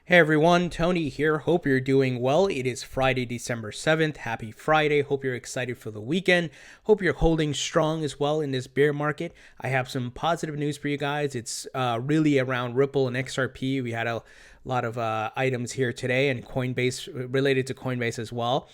Hey everyone, Tony here. Hope you're doing well. It is Friday, December 7th. Happy Friday. Hope you're excited for the weekend. Hope you're holding strong as well in this bear market. I have some positive news for you guys. It's really around Ripple and XRP. We had a lot of items here today, and Coinbase, related to Coinbase as well.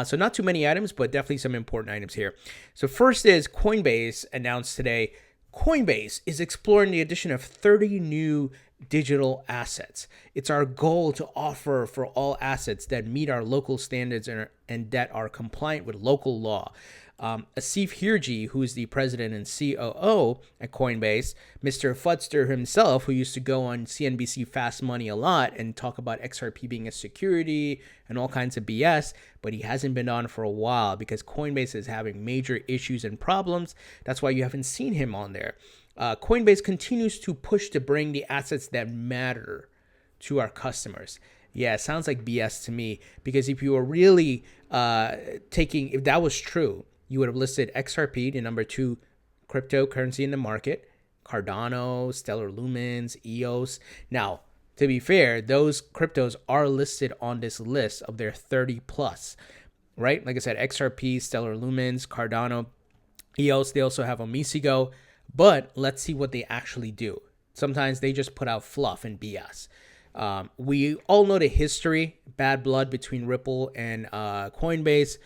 So not too many items, but definitely some important items here. So first is Coinbase announced today Coinbase is exploring the addition of 30 new digital assets. It's our goal to offer for all assets that meet our local standards and that are compliant with local law. Asif Hirji, who is the president and COO at Coinbase, Mr. Fudster himself, who used to go on CNBC Fast Money a lot and talk about XRP being a security and all kinds of BS, but he hasn't been on for a while because Coinbase is having major issues and problems. That's why you haven't seen him on there. Coinbase continues to push to bring the assets that matter to our customers. Yeah, it sounds like BS to me, because if you were really if that was true, you would have listed XRP, the number 2 cryptocurrency in the market, Cardano, Stellar Lumens, EOS. Now, to be fair, those cryptos are listed on this list of their 30 plus, right? Like I said, XRP, Stellar Lumens, Cardano, EOS. They also have Omisigo, but let's see what they actually do. Sometimes they just put out fluff and BS. We all know the history, bad blood between Ripple and Coinbase.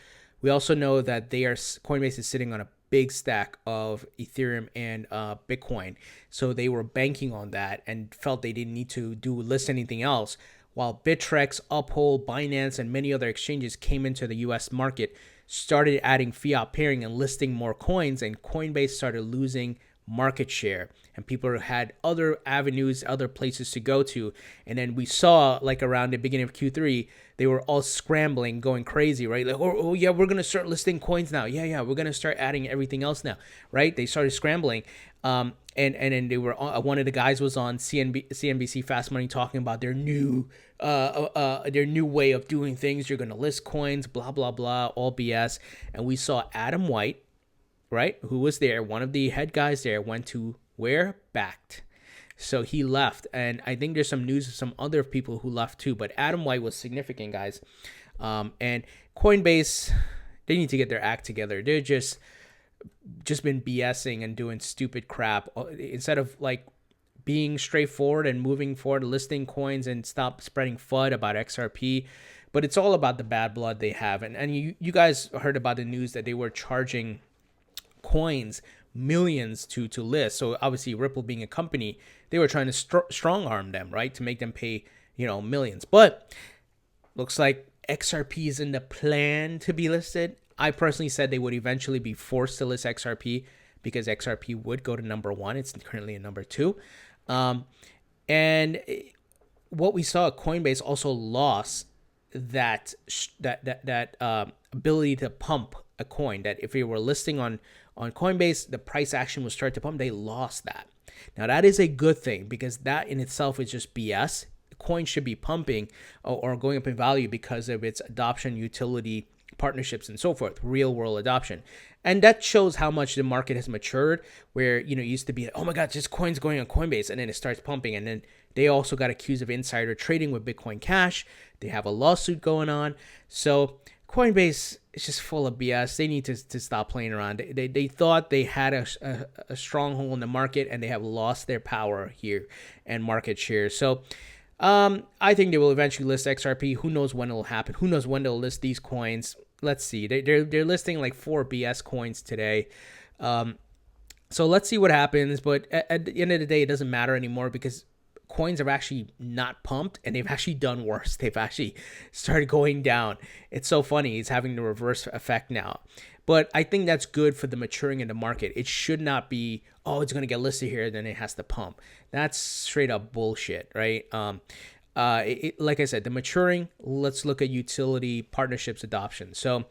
We also know that Coinbase is sitting on a big stack of Ethereum and Bitcoin. So they were banking on that and felt they didn't need to list anything else. While Bittrex, Uphold, Binance, and many other exchanges came into the US market, started adding fiat pairing and listing more coins, and Coinbase started losing market share, and people had other avenues, other places to go to. And then we saw, like, around the beginning of Q3, they were all scrambling, going crazy, right? Like, oh yeah, we're gonna start listing coins now. Yeah, we're gonna start adding everything else now, right? They started scrambling, and then they were one of the guys was on CNBC Fast Money talking about their new way of doing things. You're gonna list coins, blah blah blah, all BS. And we saw Adam White, right, who was there, one of the head guys there, went to where? Backed. So he left. And I think there's some news of some other people who left too. But Adam White was significant, guys. And Coinbase, they need to get their act together. They're just been BSing and doing stupid crap. Instead of, like, being straightforward and moving forward, listing coins, and stop spreading FUD about XRP. But it's all about the bad blood they have. And you guys heard about the news that they were charging coins millions to list. So obviously Ripple being a company, they were trying to strong arm them, right, to make them pay millions. But looks like XRP is in the plan to be listed. I personally said they would eventually be forced to list XRP because XRP would go to number 1. It's currently at number 2. And what we saw, Coinbase also lost that ability to pump a coin. That if you were listing on Coinbase, the price action would start to pump. They lost that. Now that is a good thing, because that in itself is just BS. Coin should be pumping or going up in value because of its adoption, utility, partnerships, and so forth, real world adoption. And that shows how much the market has matured, where it used to be, oh my god, just coins going on Coinbase, and then it starts pumping. And then they also got accused of insider trading with Bitcoin Cash. They have a lawsuit going on. So Coinbase is just full of BS. They need to stop playing around. They thought they had a stronghold in the market, and they have lost their power here and market share. So I think they will eventually list XRP. Who knows when it'll happen? Who knows when they'll list these coins? Let's see. They're listing like 4 BS coins today. So let's see what happens. But at the end of the day, it doesn't matter anymore, because coins have actually not pumped, and they've actually done worse. They've actually started going down. It's so funny. It's having the reverse effect now. But I think that's good for the maturing in the market. It should not be, oh, it's going to get listed here, then it has to pump. That's straight up bullshit, right? Like I said, the maturing, let's look at utility, partnerships, adoption. So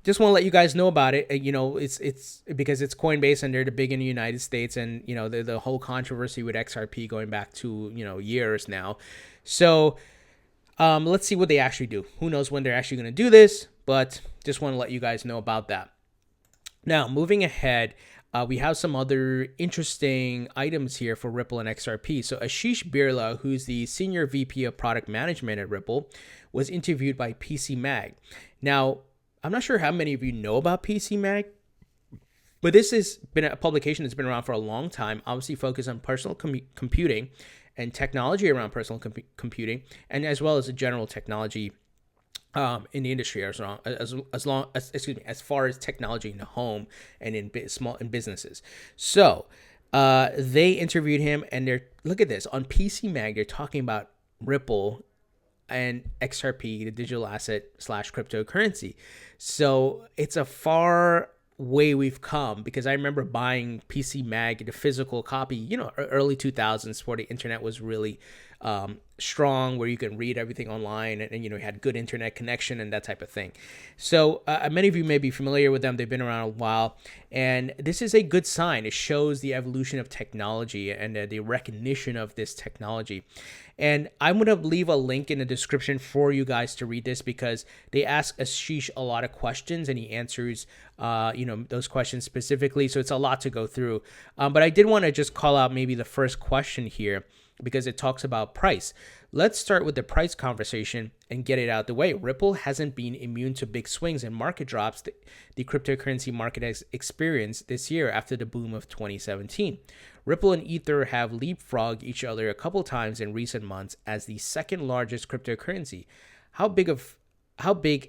just want to let you guys know about it. It's because it's Coinbase, and they're the big in the United States, and the whole controversy with XRP going back to years now. So let's see what they actually do. Who knows when they're actually going to do this, but just want to let you guys know about that. Now, moving ahead, We have some other interesting items here for Ripple and XRP. So Ashish Birla, who's the Senior VP of Product Management at Ripple, was interviewed by PC Mag. Now, I'm not sure how many of you know about PC Mag, but this has been a publication that's been around for a long time, obviously focused on personal computing and technology around personal computing, and as well as the general technology in the industry, as far as technology in the home and in small businesses. So they interviewed him, and look at this on PC Mag. They're talking about Ripple and XRP, the digital asset / cryptocurrency. So it's a far way we've come, because I remember buying PC Mag, the physical copy, early 2000s, where the internet was really strong, where you can read everything online, and you had good internet connection and that type of thing. So many of you may be familiar with them. They've been around a while, and this is a good sign. It shows the evolution of technology and the recognition of this technology. And I'm going to leave a link in the description for you guys to read this, because they ask Ashish a lot of questions, and he answers those questions specifically. So it's a lot to go through. But I did want to just call out maybe the first question here, because it talks about price. Let's start with the price conversation and get it out the way. Ripple hasn't been immune to big swings and market drops the cryptocurrency market has experienced this year after the boom of 2017. Ripple and Ether have leapfrogged each other a couple times in recent months as the second largest cryptocurrency. How big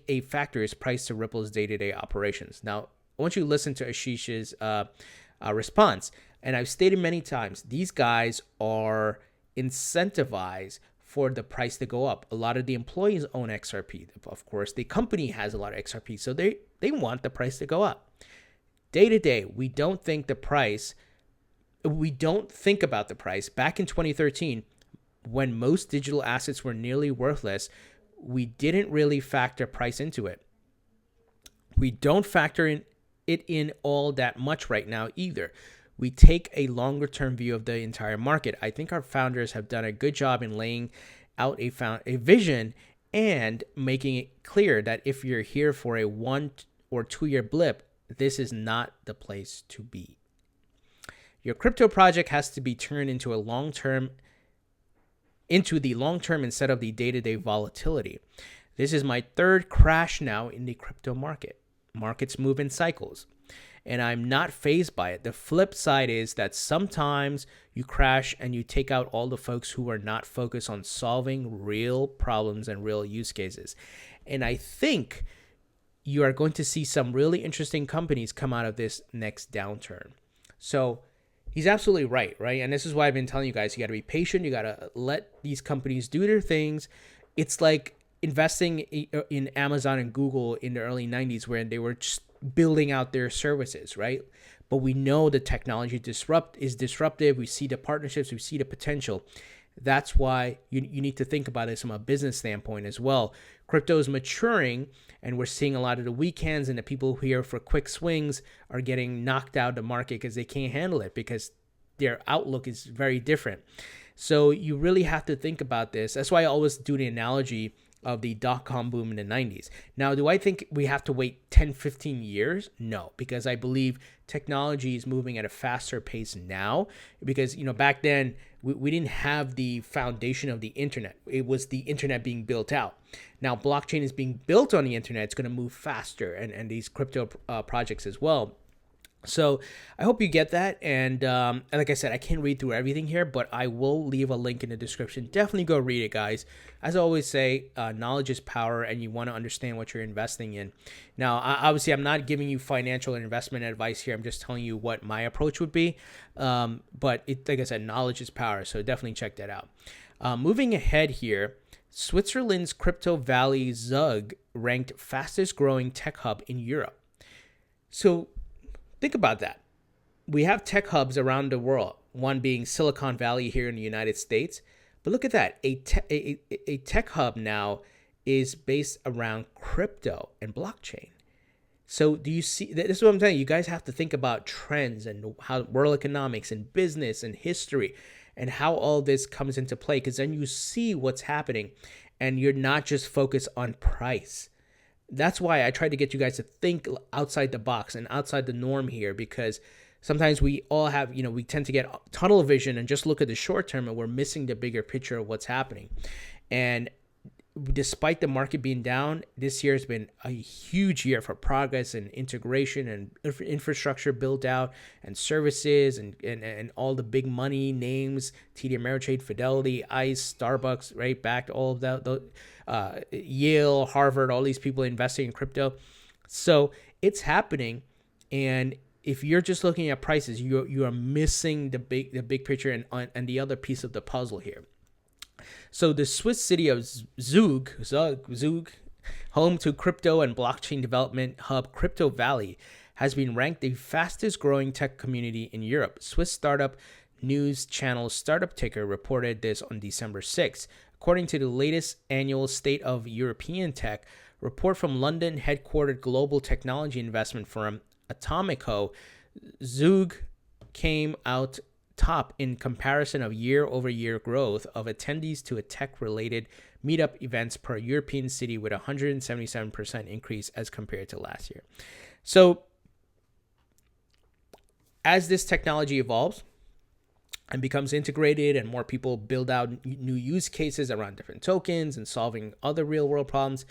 a factor is price to Ripple's day-to-day operations? Now, I want you to listen to Ashish's response. And I've stated many times, these guys are incentivized for the price to go up. A lot of the employees own XRP. Of course, the company has a lot of XRP, so they want the price to go up. Day to day, we don't think about the price. Back in 2013, when most digital assets were nearly worthless, we didn't really factor price into it. We don't factor it in all that much right now either. We take a longer term view of the entire market. I think our founders have done a good job in laying out a vision and making it clear that if you're here for a 1 or 2 year blip, this is not the place to be. Your crypto project has to be turned into the long term instead of the day-to-day volatility. This is my third crash now in the crypto market. Markets move in cycles, and I'm not fazed by it. The flip side is that sometimes you crash and you take out all the folks who are not focused on solving real problems and real use cases. And I think you are going to see some really interesting companies come out of this next downturn. So he's absolutely right? And this is why I've been telling you guys, you got to be patient. You got to let these companies do their things. It's like investing in Amazon and Google in the early 90s, where they were just building out their services, right? But we know the technology is disruptive. We see the partnerships, we see the potential. That's why you need to think about this from a business standpoint as well. Crypto is maturing, and we're seeing a lot of the weak hands and the people who are here for quick swings are getting knocked out of the market because they can't handle it, because their outlook is very different. So you really have to think about this. That's why I always do the analogy of the dot-com boom in the 90s. Now, do I think we have to wait 10, 15 years? No, because I believe technology is moving at a faster pace now, because, back then we didn't have the foundation of the internet. It was the internet being built out. Now, blockchain is being built on the internet. It's going to move faster, and these crypto projects as well. So I hope you get that. And like I said, I can't read through everything here, but I will leave a link in the description. Definitely go read it, guys. As I always say, knowledge is power, and you want to understand what you're investing in. Now, obviously, I'm not giving you financial investment advice here. I'm just telling you what my approach would be. But like I said, knowledge is power. So definitely check that out. Moving ahead here, Switzerland's Crypto Valley Zug ranked fastest growing tech hub in Europe. So think about that. We have tech hubs around the world, one being Silicon Valley here in the United States. But look at that. A tech hub now is based around crypto and blockchain. So do you see, this is what I'm telling you. You guys have to think about trends and how world economics and business and history and how all this comes into play, because then you see what's happening and you're not just focused on price. That's why I try to get you guys to think outside the box and outside the norm here, because sometimes we all have, we tend to get tunnel vision and just look at the short term, and we're missing the bigger picture of what's happening. And despite the market being down, this year has been a huge year for progress and integration and infrastructure built out and services and all the big money names, TD Ameritrade, Fidelity, ICE, Starbucks, right? Back to all of that, Yale, Harvard, all these people investing in crypto. So it's happening. And if you're just looking at prices, you are missing the big picture and the other piece of the puzzle here. So the Swiss city of Zug, home to crypto and blockchain development hub Crypto Valley, has been ranked the fastest growing tech community in Europe. Swiss startup news channel Startup Ticker reported this on December 6th. According to the latest annual State of European Tech report from London headquartered global technology investment firm Atomico, Zug came out top in comparison of year-over-year growth of attendees to a tech-related meetup events per European city, with a 177% increase as compared to last year. So as this technology evolves and becomes integrated and more people build out new use cases around different tokens and solving other real-world problems,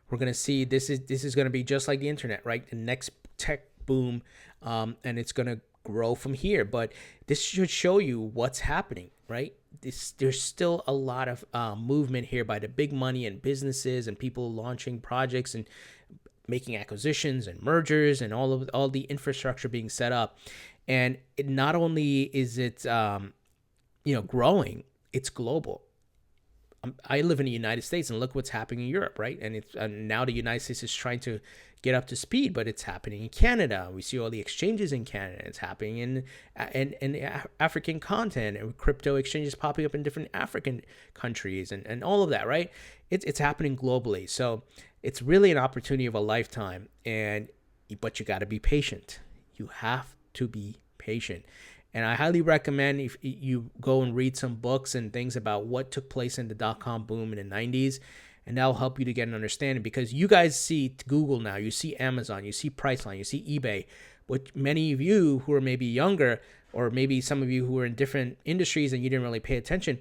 we're going to see this is going to be just like the internet, right? The next tech boom, and it's going to grow from here. But this should show you what's happening, right? There's still a lot of movement here by the big money and businesses and people launching projects and making acquisitions and mergers and all the infrastructure being set up. And it not only is it growing, it's global. I live in the United States, and look what's happening in Europe, right? And now the United States is trying to get up to speed, but it's happening in Canada. We see all the exchanges in Canada. It's happening in African continent, and crypto exchanges popping up in different African countries, and all of that, right? It's happening globally. So it's really an opportunity of a lifetime, but you got to be patient. You have to be patient. And I highly recommend if you go and read some books and things about what took place in the dot-com boom in the 90s, and that'll help you to get an understanding, because you guys see Google now, you see Amazon, you see Priceline, you see eBay, but many of you who are maybe younger, or maybe some of you who are in different industries and you didn't really pay attention,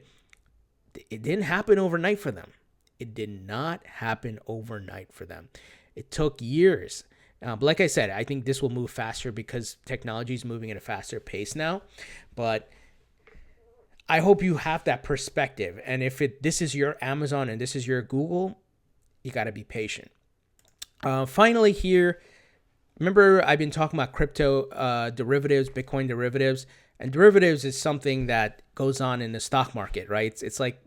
it didn't happen overnight for them. It did not happen overnight for them. It took years. But like I said, I think this will move faster because technology is moving at a faster pace now. But I hope you have that perspective. And if this is your Amazon and this is your Google, you got to be patient. Finally here, remember I've been talking about crypto derivatives, Bitcoin derivatives. And derivatives is something that goes on in the stock market, right? It's like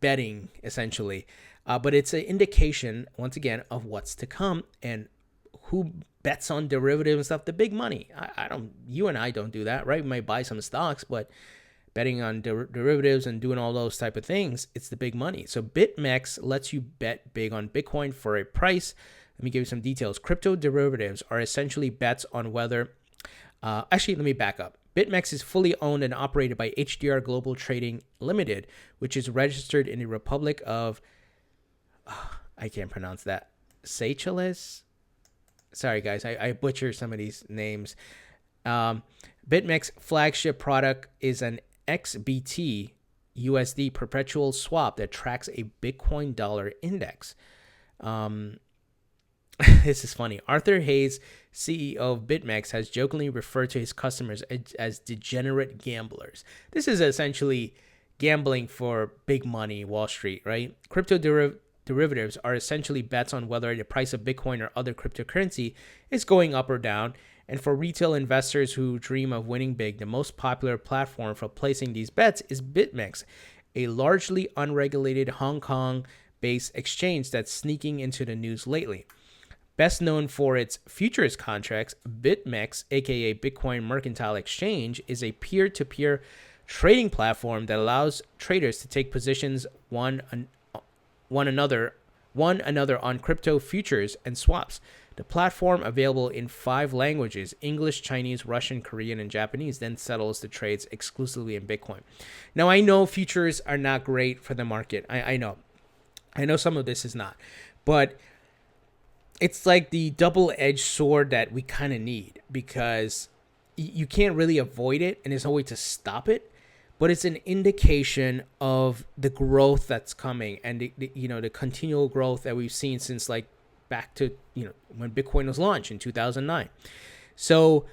betting, essentially. But it's an indication, once again, of what's to come. And who bets on derivatives and stuff? The big money. You and I don't do that, right? We might buy some stocks, but betting on derivatives and doing all those type of things, it's the big money. So BitMEX lets you bet big on Bitcoin for a price. Let me give you some details. Crypto derivatives are essentially bets on whether, let me back up. BitMEX is fully owned and operated by HDR Global Trading Limited, which is registered in the Republic of, I can't pronounce that, Seychelles? Sorry, guys, I butcher some of these names. BitMEX flagship product is an XBT USD perpetual swap that tracks a Bitcoin dollar index. This is funny. Arthur Hayes, CEO of BitMEX, has jokingly referred to his customers as degenerate gamblers. This is essentially gambling for big money, Wall Street, right? Crypto derivatives are essentially bets on whether the price of Bitcoin or other cryptocurrency is going up or down. And for retail investors who dream of winning big, the most popular platform for placing these bets is BitMEX, a largely unregulated Hong Kong-based exchange that's sneaking into the news lately. Best known for its futures contracts, BitMEX, aka Bitcoin Mercantile Exchange, is a peer-to-peer trading platform that allows traders to take positions one another on crypto futures and swaps. The platform, available in 5 languages, English, Chinese, Russian, Korean, and Japanese, then settles the trades exclusively in Bitcoin. Now, I know futures are not great for the market. I know some of this is not. But it's like the double-edged sword that we kind of need, because you can't really avoid it, and there's no way to stop it. But it's an indication of the growth that's coming, and the continual growth that we've seen since like back to when Bitcoin was launched in 2009. So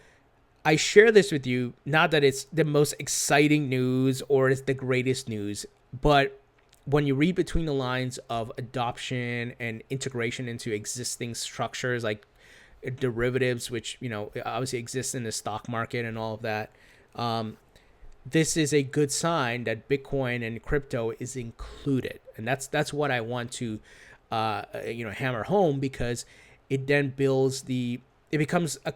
I share this with you, not that it's the most exciting news or it's the greatest news, but when you read between the lines of adoption and integration into existing structures like derivatives, which obviously exist in the stock market and all of that, this is a good sign that Bitcoin and crypto is included, and that's what I want to hammer home, because it then it becomes a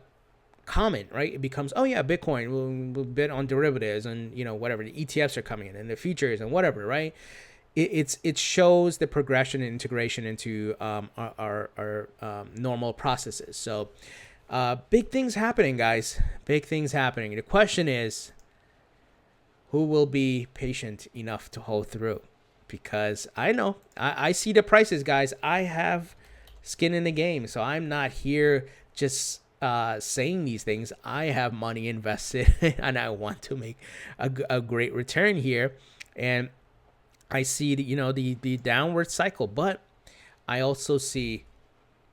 common, right? It becomes, oh yeah, Bitcoin will bid on derivatives and whatever, the ETFs are coming in and the futures and whatever, right? It shows the progression and integration into our normal processes. So big things happening, guys. Big things happening. The question is, who will be patient enough to hold through? Because I know I see the prices, guys. I have skin in the game, so I'm not here just saying these things. I have money invested and I want to make a great return here, and I see the downward cycle, but I also see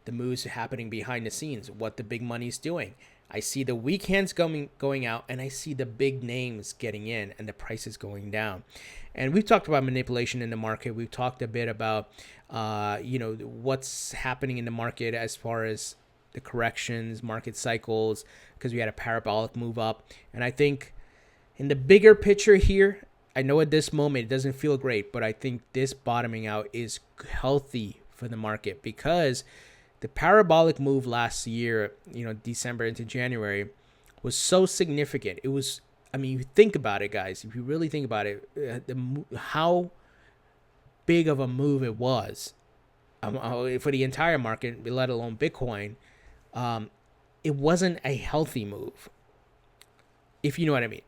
the moves happening behind the scenes, what the big money's doing. I see the weak hands going out, and I see the big names getting in and the prices going down. And we've talked about manipulation in the market. We've talked a bit about what's happening in the market as far as the corrections, market cycles, because we had a parabolic move up. And I think in the bigger picture here, I know at this moment it doesn't feel great, but I think this bottoming out is healthy for the market, because the parabolic move last year, December into January, was so significant. It was, you think about it, guys. If you really think about it, how big of a move it was for the entire market, let alone Bitcoin. It wasn't a healthy move, if you know what I mean.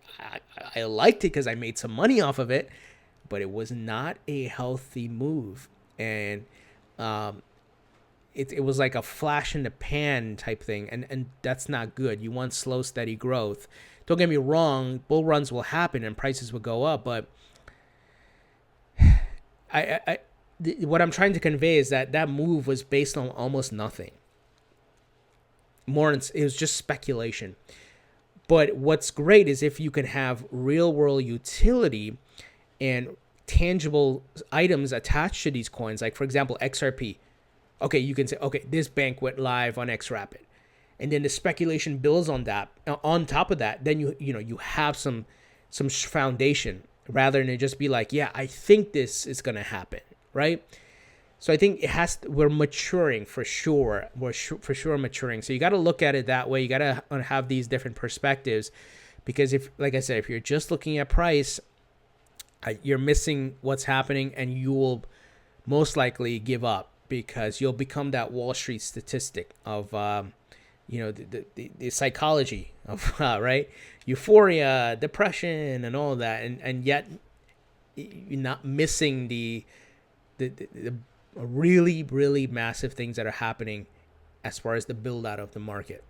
I liked it because I made some money off of it, but it was not a healthy move. And it was like a flash in the pan type thing, and that's not good. You want slow, steady growth. Don't get me wrong, bull runs will happen and prices will go up, but what I'm trying to convey is that move was based on almost nothing. It was just speculation. But what's great is if you can have real world utility and tangible items attached to these coins, like for example XRP. Okay, you can say, okay, this bank went live on XRapid, and then the speculation builds on that. On top of that, then you have some foundation, rather than just be like, yeah, I think this is gonna happen, right? So I think we're maturing for sure. We're for sure maturing. So you got to look at it that way. You got to have these different perspectives, because like I said, if you're just looking at price, you're missing what's happening, and you will most likely give up, because you'll become that Wall Street statistic of, the psychology of, right? Euphoria, depression, and all that. And yet you're not missing the really, really massive things that are happening as far as the build out of the market.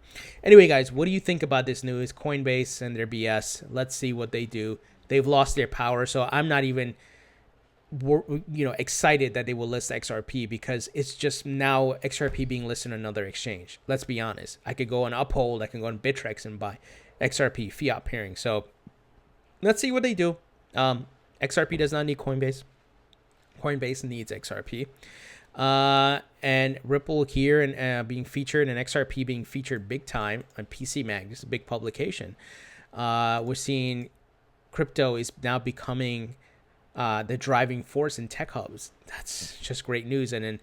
Anyway, guys, what do you think about this news? Coinbase and their BS. Let's see what they do. They've lost their power, so I'm not even excited that they will list XRP, because it's just now XRP being listed on another exchange. Let's be honest. I could go on Uphold, I can go on Bittrex and buy XRP fiat pairing. So let's see what they do. XRP does not need Coinbase. Coinbase needs XRP. And Ripple here and being featured, and XRP being featured big time on BitMEX. This is a big publication. We're seeing crypto is now becoming the driving force in tech hubs. That's just great news. And then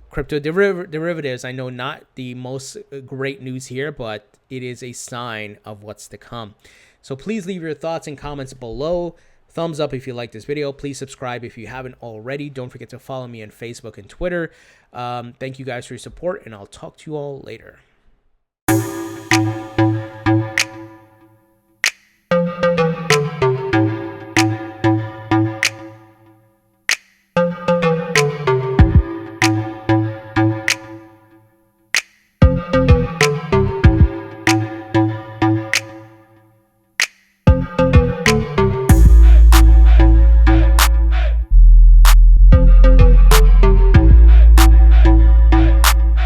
crypto derivatives, I know not the most great news here, but it is a sign of what's to come. So please leave your thoughts and comments below. Thumbs up if you like this video. Please subscribe if you haven't already. Don't forget to follow me on Facebook and Twitter. Thank you guys for your support, and I'll talk to you all later.